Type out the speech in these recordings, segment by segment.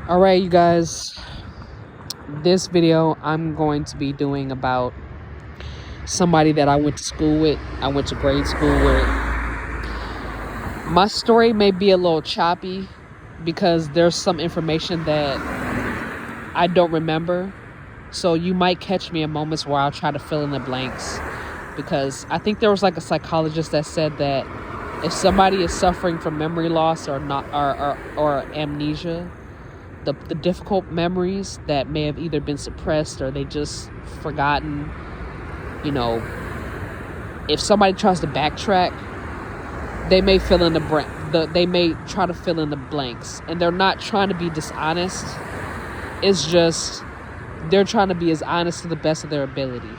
All right, you guys, this video I'm going to be doing about somebody that I went to school with. I went to grade school with. My story may be a little choppy because there's some information that I don't remember. So you might catch me in moments where I'll try to fill in the blanks, because I think there was like a psychologist that said that if somebody is suffering from memory loss or not or amnesia, the difficult memories that may have either been suppressed or they just forgotten, if somebody tries to backtrack, they may fill in they may try to fill in the blanks, and they're not trying to be dishonest. It's just they're trying to be as honest to the best of their ability.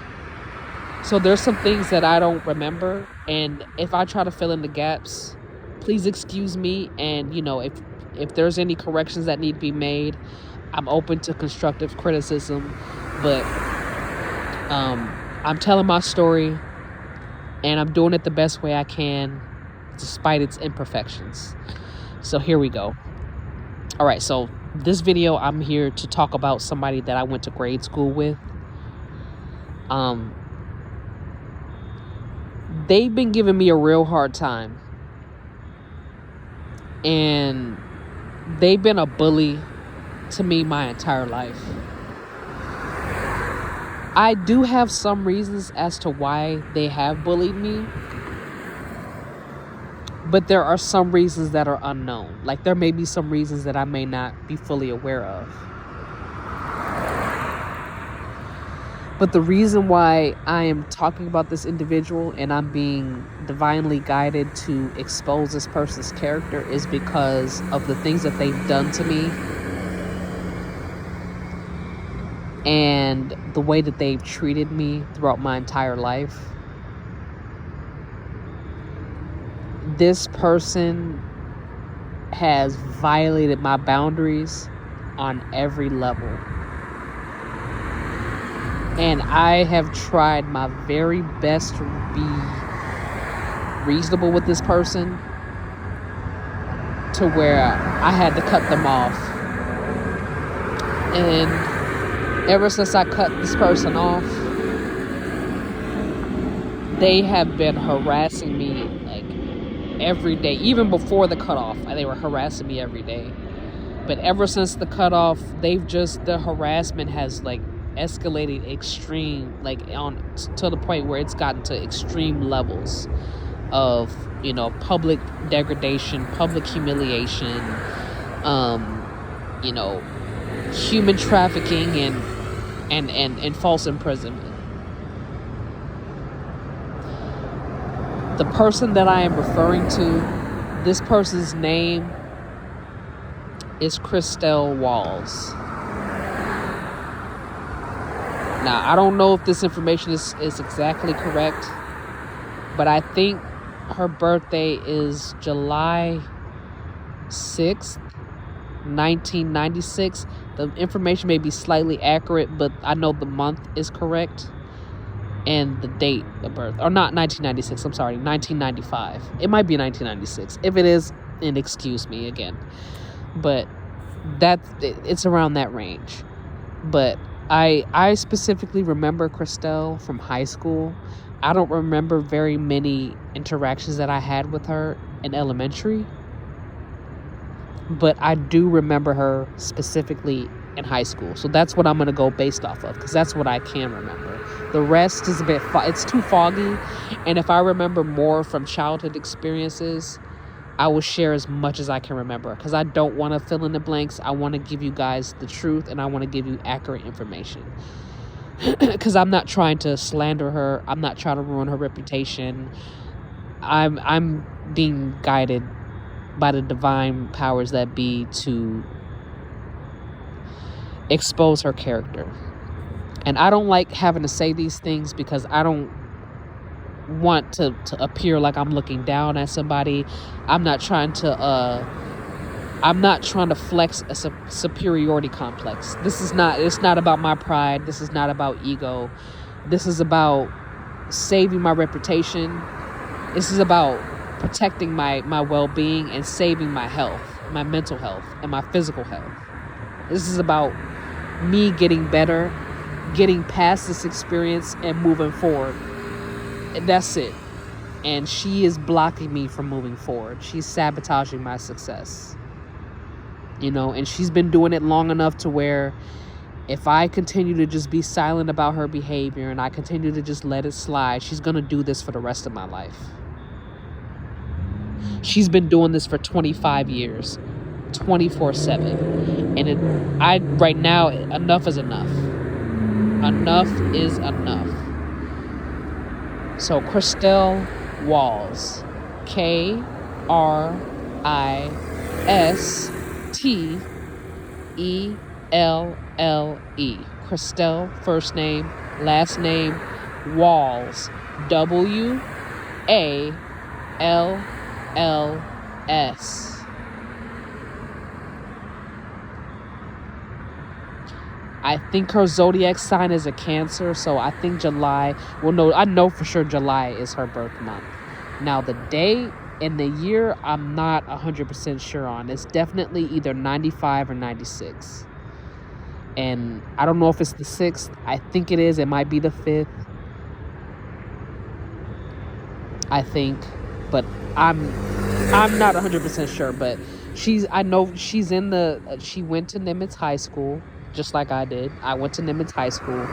So there's some things that I don't remember, and if I try to fill in the gaps, please excuse me. And if there's any corrections that need to be made, I'm open to constructive criticism. But I'm telling my story, and I'm doing it the best way I can, despite its imperfections. So here we go. All right, so this video, I'm here to talk about somebody that I went to grade school with. They've been giving me a real hard time, and they've been a bully to me my entire life. I do have some reasons as to why they have bullied me, but there are some reasons that are unknown. Like, there may be some reasons that I may not be fully aware of. But the reason why I am talking about this individual and I'm being divinely guided to expose this person's character is because of the things that they've done to me and the way that they've treated me throughout my entire life. This person has violated my boundaries on every level. And I have tried my very best to be reasonable with this person, to where I had to cut them off. And ever since I cut this person off, they have been harassing me like every day. Even before the cutoff, they were harassing me every day. But ever since the cutoff, the harassment has escalated extreme, to the point where it's gotten to extreme levels of public degradation, public humiliation, human trafficking, and false imprisonment. The person that I am referring to, this person's name is Kristelle Walls. Now, I don't know if this information is exactly correct, but I think her birthday is July 6th, 1996. The information may be slightly accurate, but I know the month is correct and the date of birth. Or not 1996, I'm sorry, 1995. It might be 1996. If it is, then excuse me again. But it's around that range. But I specifically remember Kristelle from high school. I don't remember very many interactions that I had with her in elementary, but I do remember her specifically in high school. So that's what I'm going to go based off of, because that's what I can remember. The rest is it's too foggy, and if I remember more from childhood experiences, I will share as much as I can remember, because I don't want to fill in the blanks. I want to give you guys the truth, and I want to give you accurate information. Because I'm not trying to slander her. I'm not trying to ruin her reputation. I'm being guided by the divine powers that be to expose her character. And I don't like having to say these things, because I don't want to appear like I'm looking down at somebody. I'm not trying to flex a superiority complex. It's not about my pride. This is not about ego. This is about saving my reputation. This is about protecting my well-being and saving my health, my mental health, and my physical health. This is about me getting better, getting past this experience and moving forward. And that's it. And she is blocking me from moving forward. She's sabotaging my success. And she's been doing it long enough to where if I continue to just be silent about her behavior and I continue to just let it slide, she's going to do this for the rest of my life. She's been doing this for 25 years, 24/7. And right now, enough is enough. Enough is enough. So Kristelle Walls, Kristelle. Kristelle, first name, last name, Walls, WALLS. I think her zodiac sign is a Cancer, so I think July. Well, no, I know for sure July is her birth month. Now, the day and the year, I'm not 100% sure on. It's definitely either 95 or 96. And I don't know if it's the 6th. I think it is. It might be the 5th. I think. But I'm not 100% sure. But I know she's she went to Nimitz High School, just like I did. I went to Nimitz High School.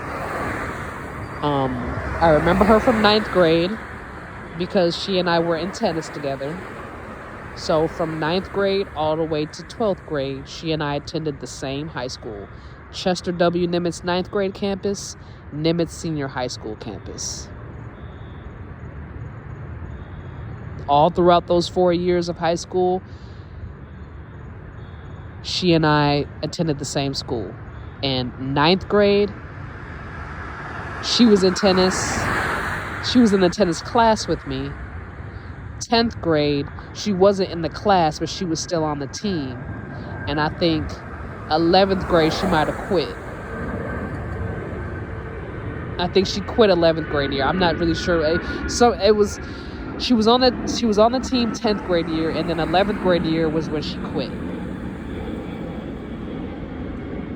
I remember her from 9th grade because she and I were in tennis together. So from 9th grade all the way to 12th grade, she and I attended the same high school. Chester W. Nimitz 9th grade campus, Nimitz Senior High School campus. All throughout those 4 years of high school, she and I attended the same school. And 9th grade, she was in tennis. She was in the tennis class with me. 10th grade, she wasn't in the class, but she was still on the team. And I think 11th grade, she might have quit. I think she quit 11th grade year. I'm not really sure. So she was on the team 10th grade year, and then 11th grade year was when she quit.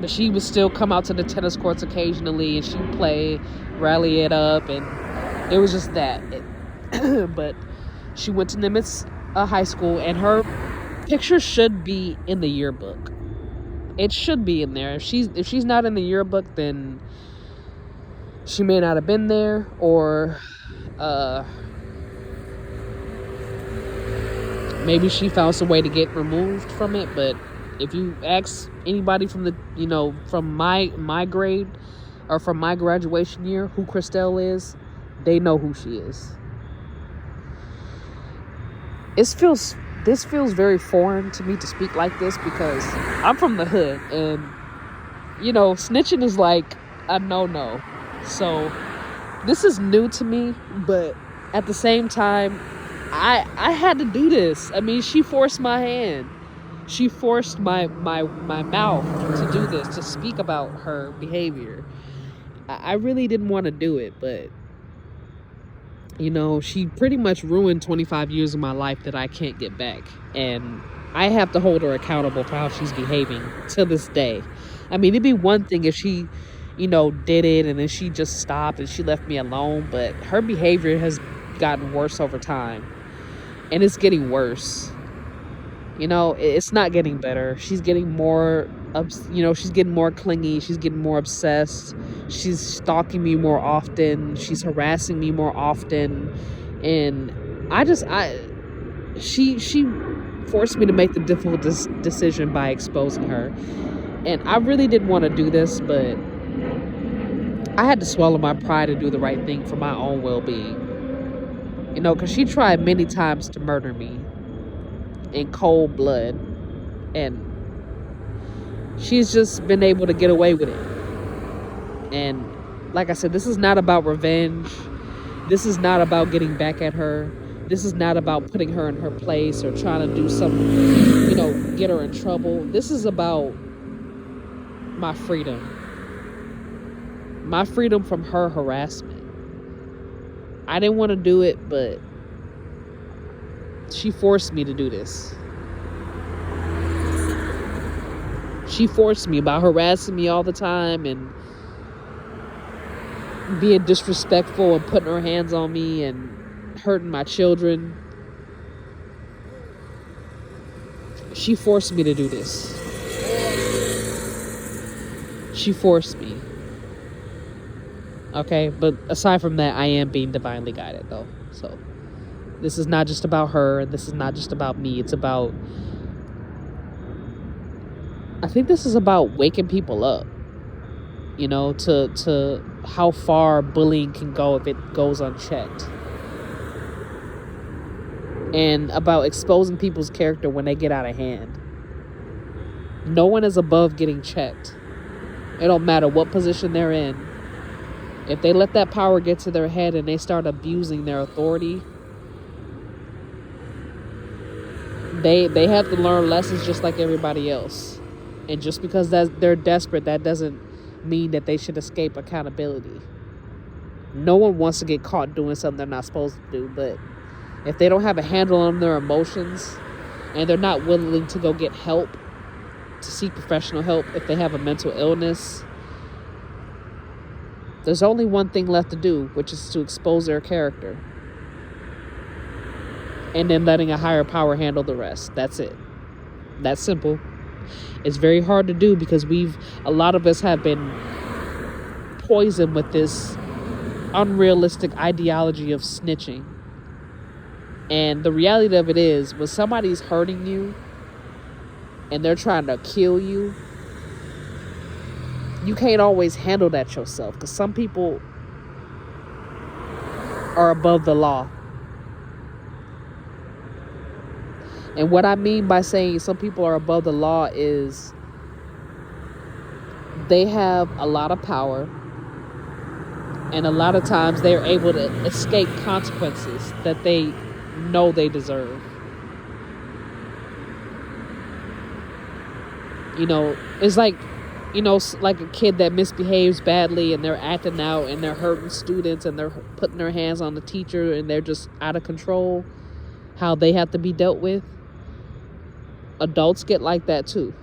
But she would still come out to the tennis courts occasionally, and she'd play, rally it up, and it was just that. But she went to Nimitz High School, and her picture should be in the yearbook. It should be in there. If she's not in the yearbook, then she may not have been there, or maybe she found some way to get removed from it. But if you ask anybody from the from my grade or from my graduation year who Kristelle is, they know who she is. This feels very foreign to me to speak like this because I'm from the hood, and snitching is like a no. So this is new to me, but at the same time, I had to do this. I mean, she forced my hand. She forced my mouth to do this, to speak about her behavior. I really didn't want to do it, but she pretty much ruined 25 years of my life that I can't get back. And I have to hold her accountable for how she's behaving to this day. I mean, it'd be one thing if she, did it and then she just stopped and she left me alone. But her behavior has gotten worse over time. And it's getting worse. It's not getting better. She's getting more, she's getting more clingy. She's getting more obsessed. She's stalking me more often. She's harassing me more often. And she forced me to make the difficult decision by exposing her. And I really didn't want to do this, but I had to swallow my pride and do the right thing for my own well-being. Because she tried many times to murder me in cold blood, and she's just been able to get away with it. And like I said, this is not about revenge. This is not about getting back at her. This is not about putting her in her place or trying to do something, get her in trouble. This is about my freedom from her harassment. I didn't want to do it, but she forced me to do this. She forced me by harassing me all the time and being disrespectful and putting her hands on me and hurting my children. She forced me to do this. She forced me. Okay, but aside from that, I am being divinely guided though. So this is not just about her. This is not just about me. It's about, I think this is about waking people up, you know, to how far bullying can go if it goes unchecked. And about exposing people's character when they get out of hand. No one is above getting checked. It don't matter what position they're in. If they let that power get to their head and they start abusing their authority, they have to learn lessons just like everybody else. And just because they're desperate, that doesn't mean that they should escape accountability. No one wants to get caught doing something they're not supposed to do, but if they don't have a handle on their emotions and they're not willing to go get help, to seek professional help if they have a mental illness, there's only one thing left to do, which is to expose their character. And then letting a higher power handle the rest. That's it. That's simple. It's very hard to do because a lot of us have been poisoned with this unrealistic ideology of snitching. And the reality of it is, when somebody's hurting you and they're trying to kill you, you can't always handle that yourself, because some people are above the law. And what I mean by saying some people are above the law is they have a lot of power, and a lot of times they're able to escape consequences that they know they deserve. You know, it's like, you know, like a kid that misbehaves badly and they're acting out and they're hurting students and they're putting their hands on the teacher and they're just out of control, how they have to be dealt with. Adults get like that too.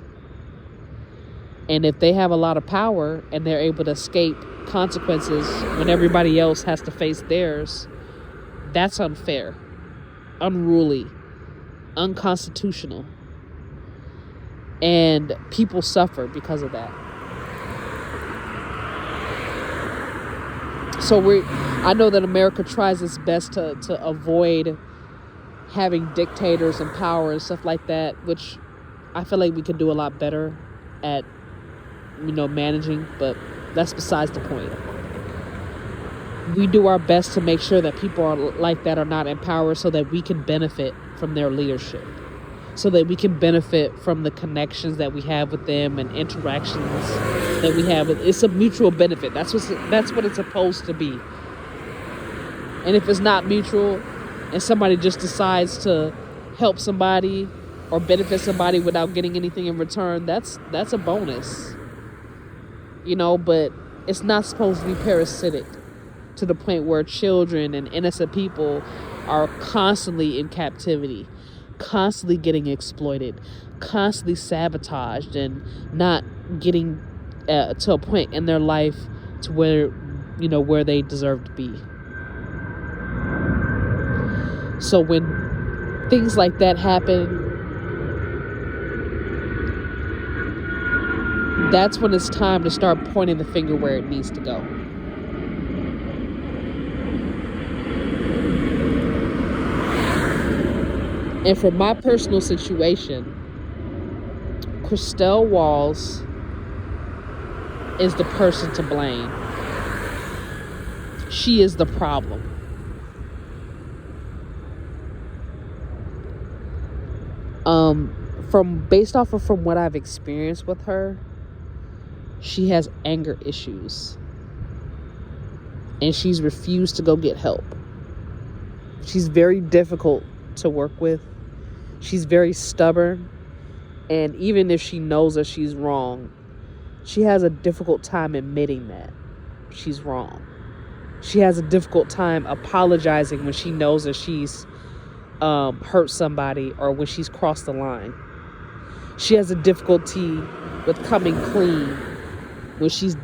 And if they have a lot of power and they're able to escape consequences when everybody else has to face theirs, that's unfair, unruly, unconstitutional. And people suffer because of that. So I know that America tries its best to avoid having dictators and power and stuff like that, which I feel like we could do a lot better at, you know, managing, but that's besides the point. We do our best to make sure that people are like that are not in power so that we can benefit from their leadership. So that we can benefit from the connections that we have with them and interactions that we have. It's a mutual benefit. That's what it's supposed to be. And if it's not mutual and somebody just decides to help somebody or benefit somebody without getting anything in return, that's a bonus. You know, but it's not supposed to be parasitic to the point where children and innocent people are constantly in captivity, constantly getting exploited, constantly sabotaged, and not getting to a point in their life to where, you know, where they deserve to be. So when things like that happen, that's when it's time to start pointing the finger where it needs to go. And for my personal situation, Kristelle Walls is the person to blame. She is the problem. Based off of from what I've experienced with her, she has anger issues. And she's refused to go get help. She's very difficult to work with. She's very stubborn. And even if she knows that she's wrong, she has a difficult time admitting that she's wrong. She has a difficult time apologizing when she knows that she's hurt somebody or when she's crossed the line. She has a difficulty with coming clean when she's done